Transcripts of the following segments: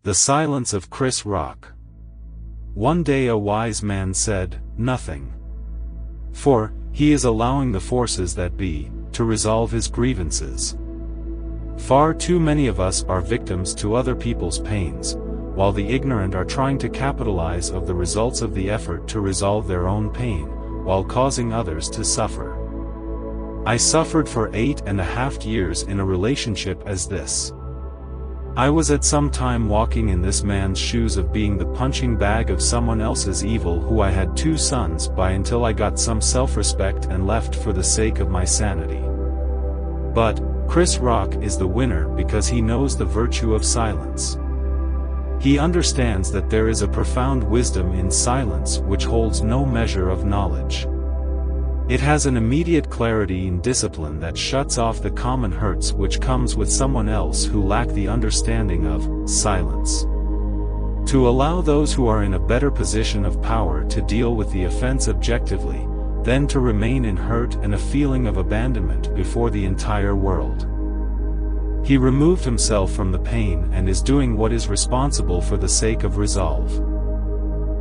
The silence of Chris Rock. One day a wise man said, "Nothing." For, he is allowing the forces that be, to resolve his grievances. Far too many of us are victims to other people's pains, while the ignorant are trying to capitalize of the results of the effort to resolve their own pain, while causing others to suffer. I suffered for 8.5 years in a relationship as this. I was at some time walking in this man's shoes of being the punching bag of someone else's evil who I had 2 sons by until I got some self-respect and left for the sake of my sanity. But, Chris Rock is the winner because he knows the virtue of silence. He understands that there is a profound wisdom in silence which holds no measure of knowledge. It has an immediate clarity and discipline that shuts off the common hurts which comes with someone else who lack the understanding of silence. To allow those who are in a better position of power to deal with the offense objectively, then to remain in hurt and a feeling of abandonment before the entire world. He removed himself from the pain and is doing what is responsible for the sake of resolve.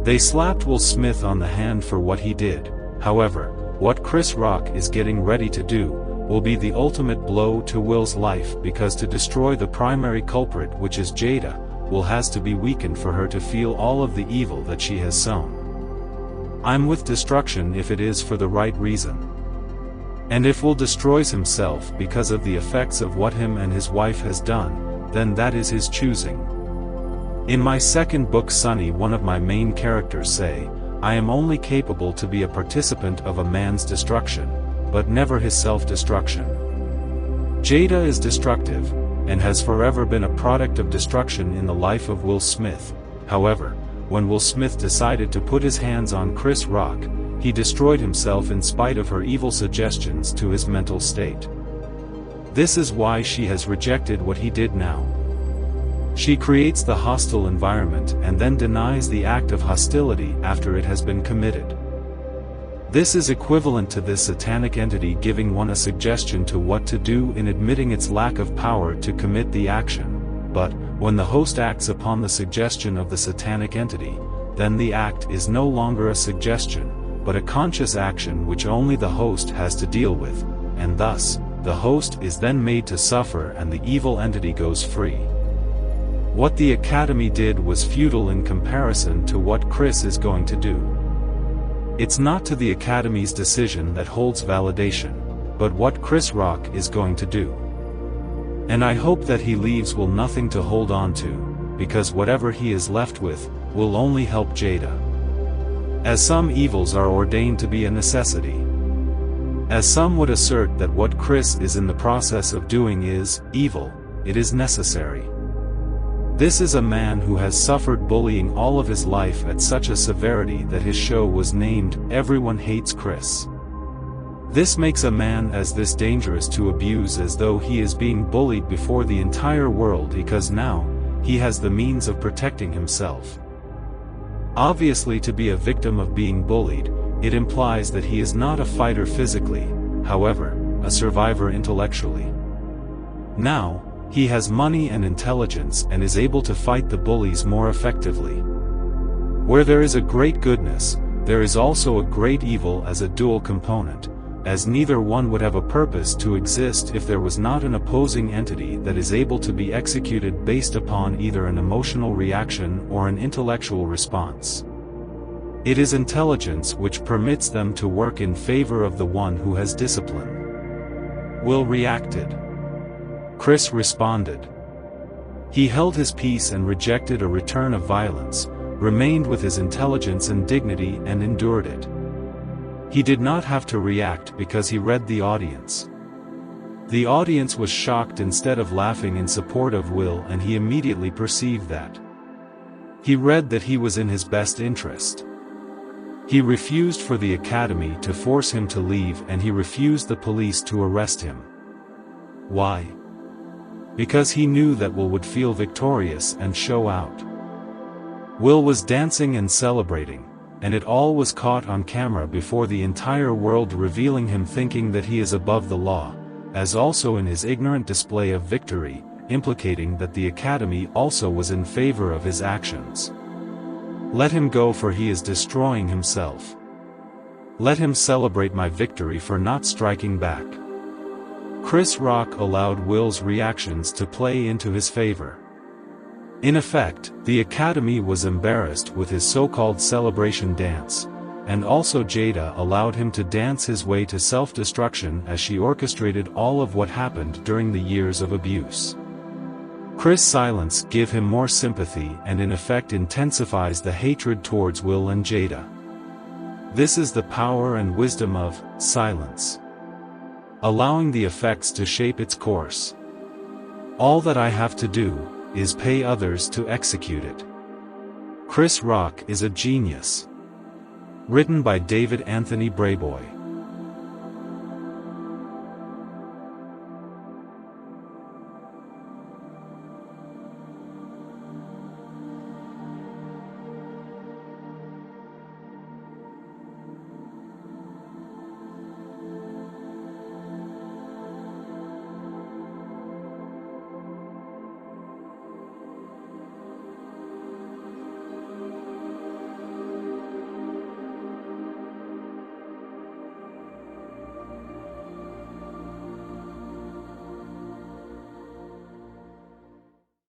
They slapped Will Smith on the hand for what he did. However, what Chris Rock is getting ready to do, will be the ultimate blow to Will's life because to destroy the primary culprit, which is Jada, Will has to be weakened for her to feel all of the evil that she has sown. I'm with destruction if it is for the right reason. And if Will destroys himself because of the effects of what him and his wife has done, then that is his choosing. In my second book Sunny, one of my main characters say, I am only capable to be a participant of a man's destruction, but never his self-destruction. Jada is destructive, and has forever been a product of destruction in the life of Will Smith. However, when Will Smith decided to put his hands on Chris Rock, he destroyed himself in spite of her evil suggestions to his mental state. This is why she has rejected what he did now. She creates the hostile environment and then denies the act of hostility after it has been committed. This is equivalent to this satanic entity giving one a suggestion to what to do in admitting its lack of power to commit the action, but, when the host acts upon the suggestion of the satanic entity, then the act is no longer a suggestion, but a conscious action which only the host has to deal with, and thus, the host is then made to suffer and the evil entity goes free. What the Academy did was futile in comparison to what Chris is going to do. It's not to the Academy's decision that holds validation, but what Chris Rock is going to do. And I hope that he leaves Will nothing to hold on to, because whatever he is left with, will only help Jada. As some evils are ordained to be a necessity. As some would assert that what Chris is in the process of doing is evil, it is necessary. This is a man who has suffered bullying all of his life at such a severity that his show was named Everyone Hates Chris. This makes a man as this dangerous to abuse as though he is being bullied before the entire world because now, he has the means of protecting himself. Obviously, to be a victim of being bullied, it implies that he is not a fighter physically, however, a survivor intellectually. Now, he has money and intelligence and is able to fight the bullies more effectively. Where there is a great goodness, there is also a great evil as a dual component, as neither one would have a purpose to exist if there was not an opposing entity that is able to be executed based upon either an emotional reaction or an intellectual response. It is intelligence which permits them to work in favor of the one who has discipline. Will reacted. Chris responded. He held his peace and rejected a return of violence, remained with his intelligence and dignity and endured it. He did not have to react because he read the audience. The audience was shocked instead of laughing in support of Will, and he immediately perceived that. He read that he was in his best interest. He refused for the Academy to force him to leave, and he refused the police to arrest him. Why? Because he knew that Will would feel victorious and show out. Will was dancing and celebrating, and it all was caught on camera before the entire world, revealing him thinking that he is above the law, as also in his ignorant display of victory, implicating that the Academy also was in favor of his actions. Let him go, for he is destroying himself. Let him celebrate my victory for not striking back. Chris Rock allowed Will's reactions to play into his favor. In effect, the Academy was embarrassed with his so-called celebration dance, and also Jada allowed him to dance his way to self-destruction as she orchestrated all of what happened during the years of abuse. Chris' silence gives him more sympathy and in effect intensifies the hatred towards Will and Jada. This is the power and wisdom of silence. Allowing the effects to shape its course. All that I have to do is pay others to execute it. Chris Rock is a genius. Written by David Anthony Brayboy.